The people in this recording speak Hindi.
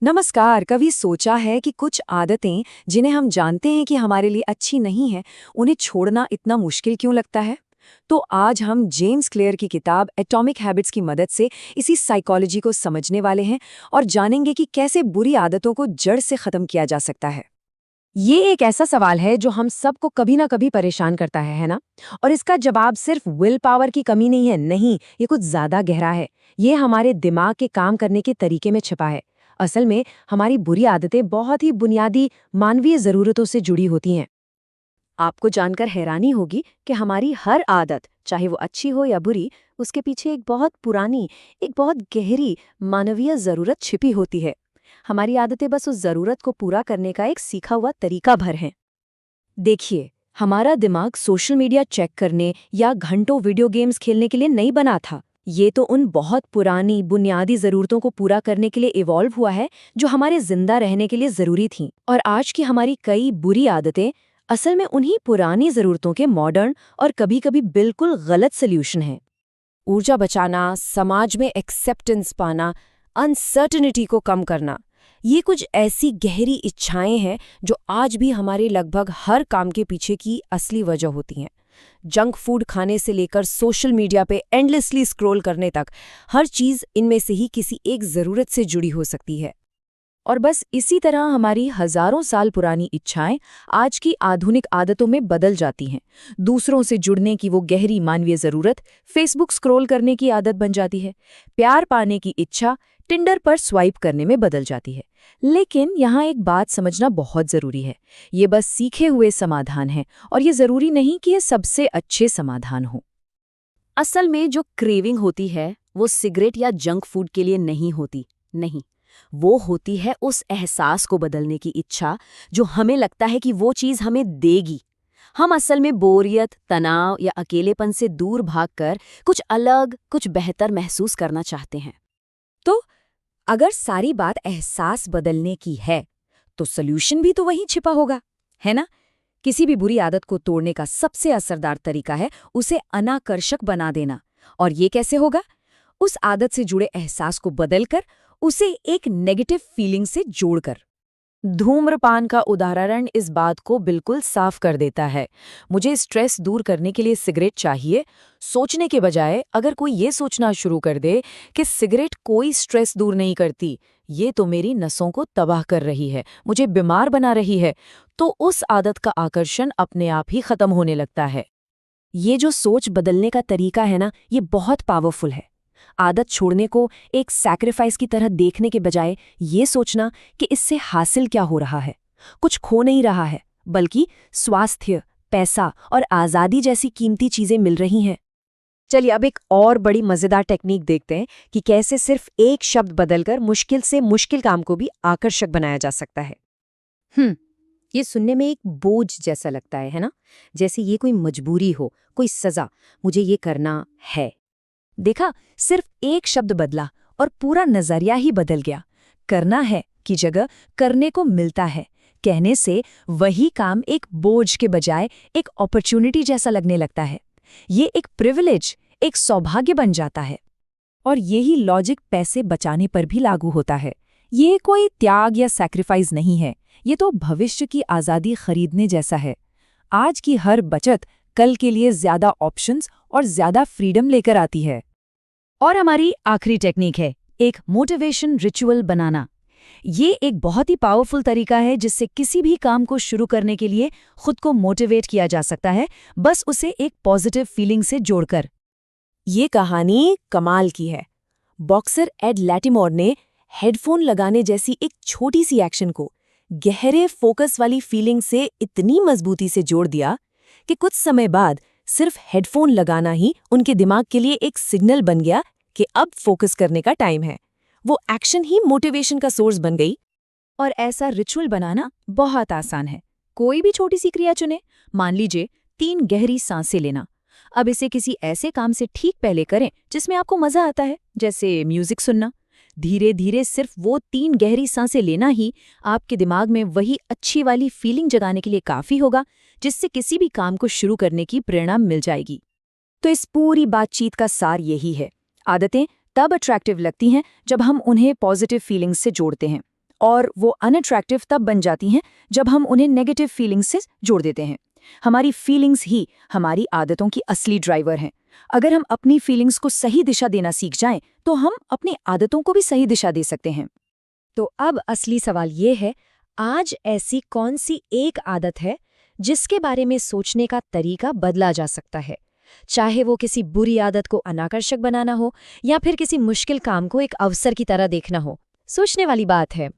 नमस्कार। कभी सोचा है कि कुछ आदतें जिन्हें हम जानते हैं कि हमारे लिए अच्छी नहीं हैं, उन्हें छोड़ना इतना मुश्किल क्यों लगता है? तो आज हम जेम्स क्लियर की किताब एटॉमिक हैबिट्स की मदद से इसी साइकोलॉजी को समझने वाले हैं और जानेंगे कि कैसे बुरी आदतों को जड़ से खत्म किया जा सकता है। ये एक ऐसा सवाल है जो हम सबको कभी ना कभी परेशान करता है ना? और इसका जवाब सिर्फ विल पावर की कमी नहीं है, नहीं, ये कुछ ज्यादा गहरा है। ये हमारे दिमाग के काम करने के तरीके में छिपा है। असल में हमारी बुरी आदतें बहुत ही बुनियादी मानवीय जरूरतों से जुड़ी होती हैं। आपको जानकर हैरानी होगी कि हमारी हर आदत, चाहे वो अच्छी हो या बुरी, उसके पीछे एक बहुत पुरानी, एक बहुत गहरी मानवीय जरूरत छिपी होती है। हमारी आदतें बस उस जरूरत को पूरा करने का एक सीखा हुआ तरीका भर हैं। देखिए, हमारा दिमाग सोशल मीडिया चेक करने या घंटों वीडियो गेम्स खेलने के लिए नहीं बना था। ये तो उन बहुत पुरानी बुनियादी जरूरतों को पूरा करने के लिए इवॉल्व हुआ है जो हमारे जिंदा रहने के लिए जरूरी थीं। और आज की हमारी कई बुरी आदतें असल में उन्हीं पुरानी जरूरतों के मॉडर्न और कभी-कभी बिल्कुल गलत सल्यूशन हैं। ऊर्जा बचाना, समाज में एक्सेप्टेंस पाना, अनसर्टेनिटी को कम करना, ये कुछ ऐसी गहरी इच्छाएं हैं जो आज भी हमारे लगभग हर काम के पीछे की असली वजह होती हैं। जंक फूड खाने से लेकर सोशल मीडिया पे एंडलेसली स्क्रॉल करने तक, हर चीज इनमें से ही किसी एक जरूरत से जुड़ी हो सकती है। और बस इसी तरह हमारी हजारों साल पुरानी इच्छाएं आज की आधुनिक आदतों में बदल जाती हैं। दूसरों से जुड़ने की वो गहरी मानवीय जरूरत फेसबुक स्क्रॉल करने की आदत बन जाती है। प्यार पाने की इच्छा टिंडर पर स्वाइप करने में बदल जाती है। लेकिन यहाँ एक बात समझना बहुत जरूरी है। ये बस सीखे हुए समाधान हैं और ये जरूरी नहीं कि ये सबसे अच्छे समाधान हो। असल में जो क्रेविंग होती है वो सिगरेट या जंक फूड के लिए नहीं होती, नहीं, वो होती है उस एहसास को बदलने की इच्छा जो हमें लगता है कि वो चीज हमें देगी। हम असल में बोरियत, तनाव या अकेलेपन से दूर भागकर कुछ अलग, कुछ बेहतर महसूस करना चाहते हैं। तो अगर सारी बात एहसास बदलने की है, तो सॉल्यूशन भी तो वहीं छिपा होगा, है ना? किसी भी बुरी आदत को तोड़ने का सबसे असरदार तरीका है उसे अनाकर्षक बना देना। और ये कैसे होगा? उस आदत से जुड़े एहसास को बदलकर उसे एक नेगेटिव फीलिंग से जोड़कर। धूम्रपान का उदाहरण इस बात को बिल्कुल साफ कर देता है। मुझे स्ट्रेस दूर करने के लिए सिगरेट चाहिए, सोचने के बजाय अगर कोई ये सोचना शुरू कर दे कि सिगरेट कोई स्ट्रेस दूर नहीं करती, ये तो मेरी नसों को तबाह कर रही है, मुझे बीमार बना रही है, तो उस आदत का आकर्षण अपने आप ही खत्म होने लगता है। ये जो सोच बदलने का तरीका है ना, ये बहुत पावरफुल है। आदत छोड़ने को एक सैक्रिफाइस की तरह देखने के बजाय ये सोचना कि इससे हासिल क्या हो रहा है, कुछ खो नहीं रहा है, बल्कि स्वास्थ्य, पैसा और आज़ादी जैसी कीमती चीजें मिल रही हैं। चलिए अब एक और बड़ी मजेदार टेक्निक देखते हैं कि कैसे सिर्फ एक शब्द बदलकर मुश्किल से मुश्किल काम को भी आकर्षक बनाया जा सकता है। ये सुनने में एक बोझ जैसा लगता है ना? जैसे ये कोई मजबूरी हो, कोई सजा, मुझे ये करना है। देखा, सिर्फ एक शब्द बदला और पूरा नजरिया ही बदल गया। करना है की जगह करने को मिलता है कहने से वही काम एक बोझ के बजाय एक अपॉर्चुनिटी जैसा लगने लगता है। ये एक प्रिविलेज, एक सौभाग्य बन जाता है। और यही लॉजिक पैसे बचाने पर भी लागू होता है। ये कोई त्याग या सैक्रिफाइस नहीं है, ये तो भविष्य की आज़ादी खरीदने जैसा है। आज की हर बचत कल के लिए ज्यादा ऑप्शंस और ज्यादा फ्रीडम लेकर आती है। और हमारी आखिरी टेक्निक है एक मोटिवेशन रिचुअल बनाना। ये एक बहुत ही पावरफुल तरीका है जिससे किसी भी काम को शुरू करने के लिए खुद को मोटिवेट किया जा सकता है, बस उसे एक पॉजिटिव फीलिंग से जोड़कर। ये कहानी कमाल की है। बॉक्सर एड लैटिमोर ने हेडफोन लगाने जैसी एक छोटी सी एक्शन को गहरे फोकस वाली फीलिंग से इतनी मजबूती से जोड़ दिया कि कुछ समय बाद सिर्फ हेडफोन लगाना ही उनके दिमाग के लिए एक सिग्नल बन गया कि अब फोकस करने का टाइम है। वो एक्शन ही मोटिवेशन का सोर्स बन गई। और ऐसा रिचुअल बनाना बहुत आसान है। कोई भी छोटी सी क्रिया चुने, मान लीजिए 3 गहरी सांसें लेना। अब इसे किसी ऐसे काम से ठीक पहले करें जिसमें आपको मजा आता है, जैसे म्यूजिक सुनना। धीरे धीरे सिर्फ वो 3 गहरी सांसें लेना ही आपके दिमाग में वही अच्छी वाली फीलिंग जगाने के लिए काफी होगा, जिससे किसी भी काम को शुरू करने की प्रेरणा मिल जाएगी। तो इस पूरी बातचीत का सार यही है, आदतें तब अट्रैक्टिव लगती हैं जब हम उन्हें पॉजिटिव फीलिंग्स से जोड़ते हैं। और वो अनअट्रैक्टिव तब बन जाती हैं जब हम उन्हें नेगेटिव फीलिंग्स से जोड़ देते हैं। हमारी फीलिंग्स ही हमारी आदतों की असली ड्राइवर हैं। अगर हम अपनी फीलिंग्स को सही दिशा देना सीख जाएं, तो हम अपनी आदतों को भी सही दिशा दे सकते हैं। तो अब असली सवाल ये है, आज ऐसी कौन सी एक आदत है जिसके बारे में सोचने का तरीका बदला जा सकता है? चाहे वो किसी बुरी आदत को अनाकर्षक बनाना हो या फिर किसी मुश्किल काम को एक अवसर की तरह देखना हो। सोचने वाली बात है।